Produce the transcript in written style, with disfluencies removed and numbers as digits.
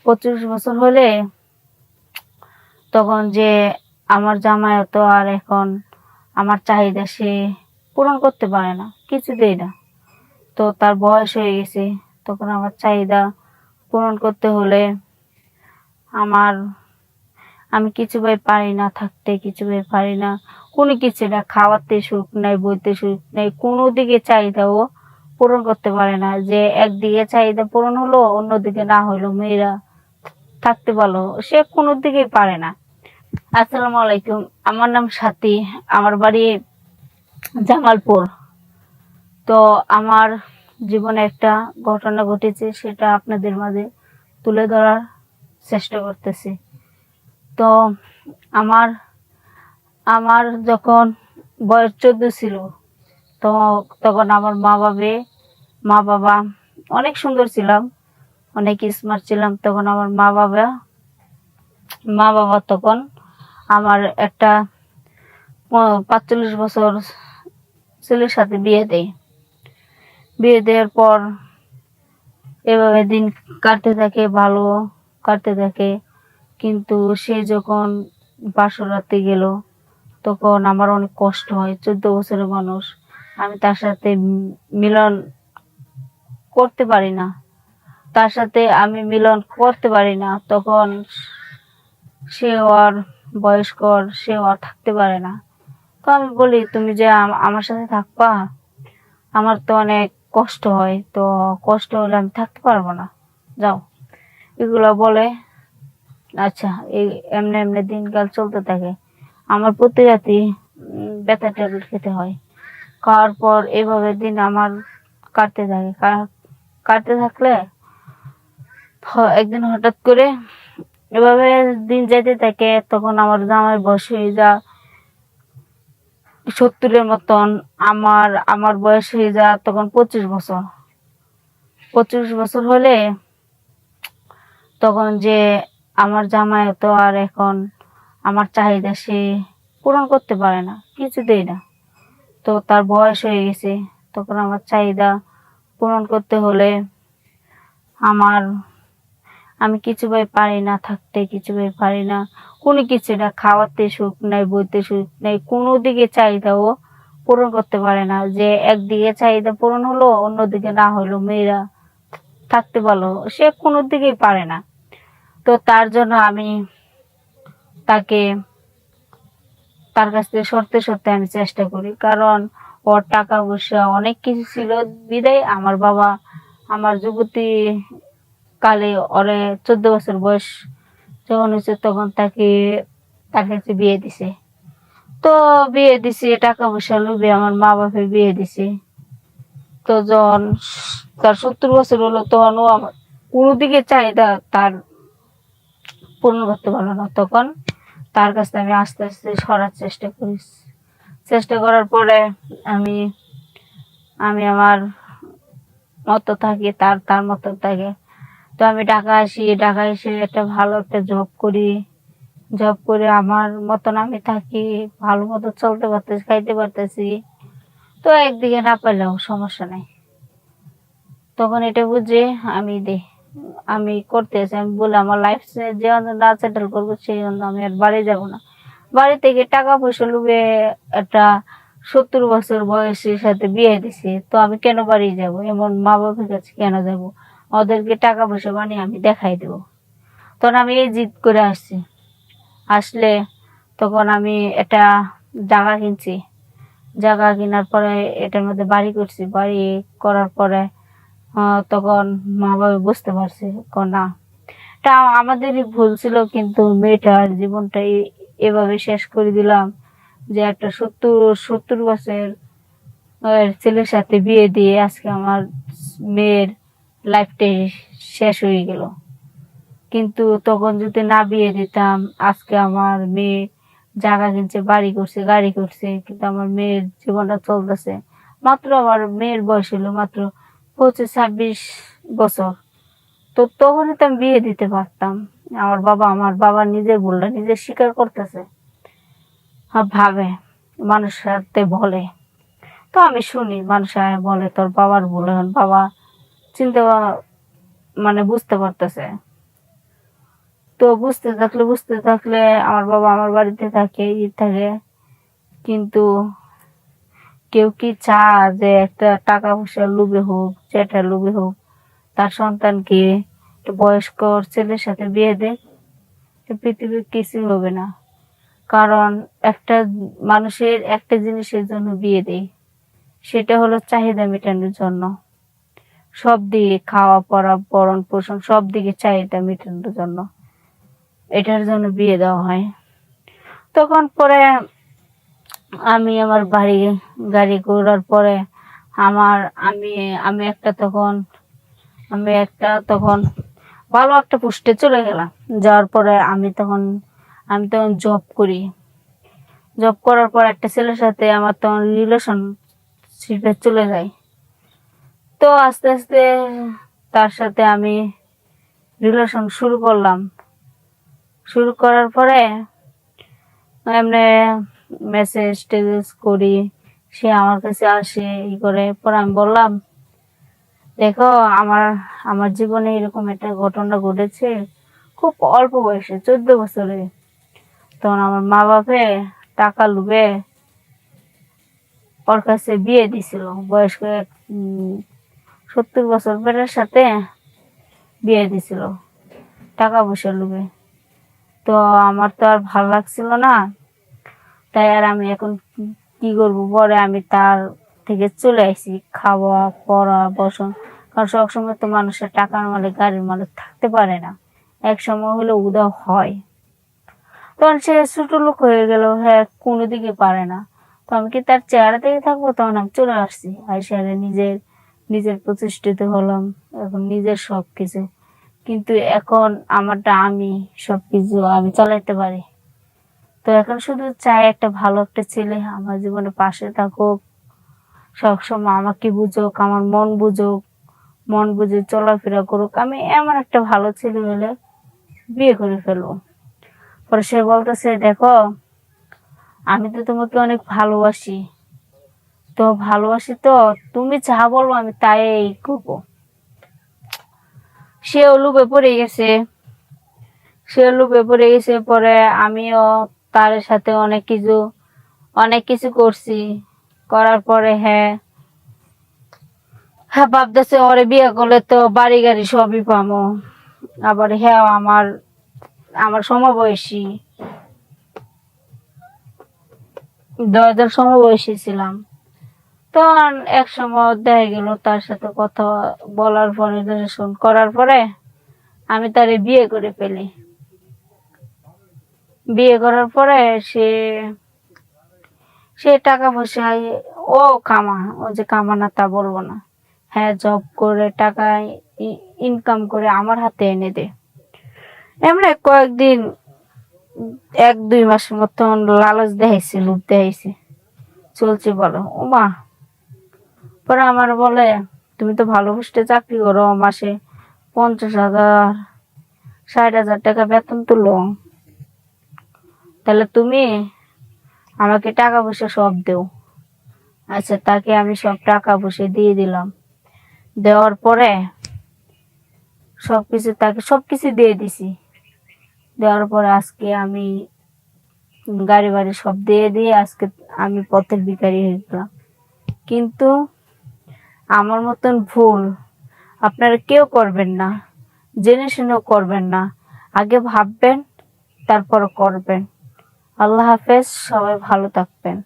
25 বছর হলে তখন যে আমার জামাই তো আর এখন আমার চাহিদা সে পূরণ করতে পারে না, কিছুতেই না। তো তার বয়স হয়ে গেছে, তখন আমার চাহিদা পূরণ করতে হলে আমার আমি কিছুভাবে পারি না থাকতে, কিছুভাবে পারি না কোনো কিছু না, খাওয়াতে সুখ নাই, বইতে সুখ নেই, কোনো দিকে চাহিদাও পূরণ করতে পারে না। যে একদিকে চাহিদা পূরণ হলো, অন্যদিকে না হলো মেয়েরা থাকতে পারলো, সে কোনো দিকেই পারে না। আসসালামু আলাইকুম, আমার নাম সাথী, আমার বাড়ি জামালপুর। তো আমার জীবনে একটা ঘটনা ঘটেছে, সেটা আপনাদের মাঝে তুলে ধরার চেষ্টা করতেছি। তো আমার আমার যখন বয়স 14 ছিল, তো তখন আমার মা বাবা অনেক সুন্দর ছিলাম, অনেক স্মার্ট ছিলাম। তখন আমার মা বাবা তখন আমার একটা 45 বছর ছেলের সাথে বিয়ে দেওয়ার পর এভাবে দিন কাটতে থাকে, ভালো কাটতে থাকে। কিন্তু সে যখন বাসরাতে গেল, তখন আমার অনেক কষ্ট হয়। 14 বছরের মানুষ, আমি তার সাথে মিলন করতে পারি না, তার সাথে আমি মিলন করতে পারি না। তখন সে আর বয়স্কর, সে আর থাকতে পারে না। তো আমি বলি, তুমি যে আমার সাথে থাকবা, আমার তো অনেক কষ্ট হয়, তো কষ্ট হলে আমি থাকতে পারবো না, যাও, এগুলো বলে। আচ্ছা, এই এমনি এমনি দিনকাল চলতে থাকে। আমার প্রতি রাতে ব্যথা ট্যাবলেট খেতে হয়। খাওয়ার পর এভাবে দিন আমার কাটতে থাকে। কাটতে থাকলে একদিন হঠাৎ করে এভাবে দিন যেতে থাকে। তখন আমার জামাই বয়স হয়ে যা 70-এর মতন, আমার আমার বয়স হয়ে যা তখন 25 বছর। 25 বছর হলে তখন যে আমার জামাই তো আর এখন আমার চাহিদা সে পূরণ করতে পারে না, কিছুতেই না। তো তার বয়স হয়ে গেছে, তখন আমার চাহিদা পূরণ করতে হলে আমার আমি কিছুভাবে পারি না থাকতে, কিছুভাবে পারি না কোনো কিছু না, খাওয়াতে সুখ নাই, বইতে সুখ নেই, কোনো দিকে চাহিদাও পূরণ করতে পারে না। যে একদিকে চাহিদা পূরণ হলো, অন্যদিকে না হলো মেয়েরা থাকতে পারলো, সে কোনো দিকেই পারে না। তো তার জন্য আমি তাকে তার কাছ থেকে সরতে সরতে আমি চেষ্টা করি, কারণ ওর টাকা পয়সা অনেক কিছু ছিল বিদায় আমার বাবা আমার যুবতী কালে ওরে 14 বছর বয়স যখন হয়েছে, তখন তার কাছে বিয়ে দিছে। তো বিয়ে দিছে টাকা পয়সা লোভে, আমার মা বাপে বিয়ে দিছে। তো যখন তার 70 বছর হলো, তখন ও আমার কোনো দিকে চাহিদা তার পূরণ করতে পারলো না। তখন তার কাছে আমি আস্তে আস্তে সরার চেষ্টা করি। চেষ্টা করার পরে আমি আমি আমার মতো থাকি, তার তার মতো থাকে। তো আমি ঢাকা এসে একটা ভালো একটা জব করি। জব করে আমার মতন আমি থাকি, ভালো মতো চলতে পারতেছি, খাইতে পারতেছি। তো একদিকে না পারলেও সমস্যা নাই। তখন এটা বুঝে আমি করতেছি, আমি বলে আমার লাইফ যে না সেটেল করবো, সেই জন্য আমি আর বাড়ি যাব না। বাড়ি থেকে টাকা পয়সা লুবে একটা 70 বছর বয়সের সাথে বিয়ে দিছি, তো আমি কেন বাড়ি যাব? এমন মা বাবার কাছে কেন যাব? ওদেরকে টাকা পয়সা বানিয়ে আমি দেখাই দেব। তখন আমি এই জিদ করে আসলে তখন আমি একটা জায়গা কিনছি। জায়গা কেনার পরে এটার মধ্যে বাড়ি করছি। বাড়ি করার পরে তখন মা বাবা বুঝতে পারছে, না, এটা আমাদেরই ভুল ছিল, কিন্তু মেয়েটার জীবনটা এভাবে শেষ করে দিলাম। যে একটা 70 বছর ছেলের সাথে বিয়ে দিয়ে আজকে আমার মেয়ের লাইফটাই শেষ হয়ে গেল। কিন্তু তখন যদি না বিয়ে দিতাম, আজকে আমার মেয়ে জায়গা কিনছে, বাড়ি করছে, গাড়ি করছে, কিন্তু আমার মেয়ের জীবনটা চলতেছে। মাত্র আমার মেয়ের বয়স হলো মাত্র 25-26 বছর। তো তখনই তো আমি বিয়ে দিতে পারতাম। আমার বাবা নিজের ভুলটা নিজে স্বীকার করতেছে, ভাবে, মানুষের সাথে বলে। তো আমি শুনি, মানুষ বলে তোর বাবার ভুল। এখন বাবা চিন্তা মানে বুঝতে পারতেছে, তো বুঝতে থাকলে আমার বাবা আমার বাড়িতে থাকে থাকে, কিন্তু কেউ কি চায় যে একটা টাকা পয়সার লোভে হোক, যেটার লোভে হোক, তার সন্তানকে একটা বয়স্ক ছেলের সাথে বিয়ে দেয়? পৃথিবীর কিছুই হবে না। কারণ একটা মানুষের একটা জিনিসের জন্য বিয়ে দেয়, সেটা হলো চাহিদা মেটানোর জন্য। সব দিকে খাওয়া পড়া ভরণ পোষণ সব দিকে চাহিদা মেটানোর জন্য এটার জন্য বিয়ে দেওয়া হয়। তখন পরে আমি আমার গাড়ি ঘোরার পরে আমার আমি আমি একটা তখন ভালো একটা পোস্টে চলে গেলাম। যাওয়ার পরে আমি তখন জব করার পর একটা ছেলের সাথে আমার তখন রিলেশনশিপে চলে যাই। তো আস্তে আস্তে তার সাথে আমি রিলেশন শুরু করার পরে এমনি মেসেজ টেক্সট করি, সে আমার কাছে আসে করে। পরে আমি বললাম, দেখো আমার আমার জীবনে এরকম একটা ঘটনা ঘটেছে, খুব অল্প বয়সে 14 বছরে। তখন আমার মা বাপে টাকা লুবে ওর কাছে বিয়ে দিছিল, বয়স্ক 70 বছর পেটের সাথে বিয়ে দিছিল টাকা পয়সা লোভে। তো আমার তো আর ভালো লাগছিল না, তাই আর আমি এখন কি করবো। পরে আমি তার থেকে চলে আসি, খাওয়া পড়া বসন। কারণ সবসময় তো মানুষের টাকার মালিক গাড়ির মালিক থাকতে পারে না, এক সময় হলে উদাও হয়। তখন সে ছোট লোক হয়ে গেল, হ্যাঁ কোনো দিকে পারে না। তো আমি কি তার চেহারা থেকে থাকবো? তখন আমি চলে আসছি, আইসারে নিজের প্রতিষ্ঠিত হলাম, এখন নিজের সবকিছু। কিন্তু এখন আমারটা আমি সবকিছু আমি চালাইতে পারি। তো এখন শুধু চাই একটা ভালো একটা ছেলে আমার জীবনে পাশে থাকুক, সবসময় আমাকে বুঝুক, আমার মন বুঝে চলাফেরা করুক। আমি এমন একটা ভালো ছেলে হলে বিয়ে করে ফেলবো। পরে সে বলতেছে, দেখো আমি তো তোমাকে অনেক ভালোবাসি, তো তুমি যা বলবো আমি তাই করবো। সে লুপে পড়ে গেছে। পরে আমিও তার সাথে অনেক কিছু করছি। করার পরে হ্যাঁ ভাবতেছে ওরে বিয়ে করলে তো বাড়ি গাড়ি সবই পাবো। আবার হ্যাঁ আমার সমবয়সী, 10 সমবয়সী ছিলাম। তখন এক সময় দেখা গেল তার সাথে কথা বলার পরে রিলেশন করার পরে আমি তারে বিয়ে করে ফেলি। বিয়ে করার পরে সে সে টাকা পয়সা ও ও যে কামানা তা বলবো না, হ্যাঁ জব করে টাকা ইনকাম করে আমার হাতে এনে দে। এমনি কয়েকদিন 1-2 মাসের মতন লালচ দেখাইছে, লোভ দেখাইছে, চলছে বলো ও মা। পরে আমার বলে, তুমি তো ভালো পোস্টে চাকরি করো, মাসে 50,000 60,000 টাকা বেতন তুলো, তাহলে তুমি আমাকে টাকা পয়সা সব দেও। আচ্ছা, তাকে আমি সব টাকা পয়সা দিয়ে দিলাম। দেওয়ার পরে তাকে সবকিছু দিয়ে দিছি। দেওয়ার পরে আজকে আমি গাড়ি বাড়ি সব দিয়ে আজকে আমি পথের ভিখারি হয়ে গেলাম। কিন্তু আমার মতন ভুল আপনারা কেউ করবেন না, জেনে শুনেও করবেন না। আগে ভাববেন, তারপর করবেন। আল্লাহ হাফেজ, সবাই ভালো থাকবেন।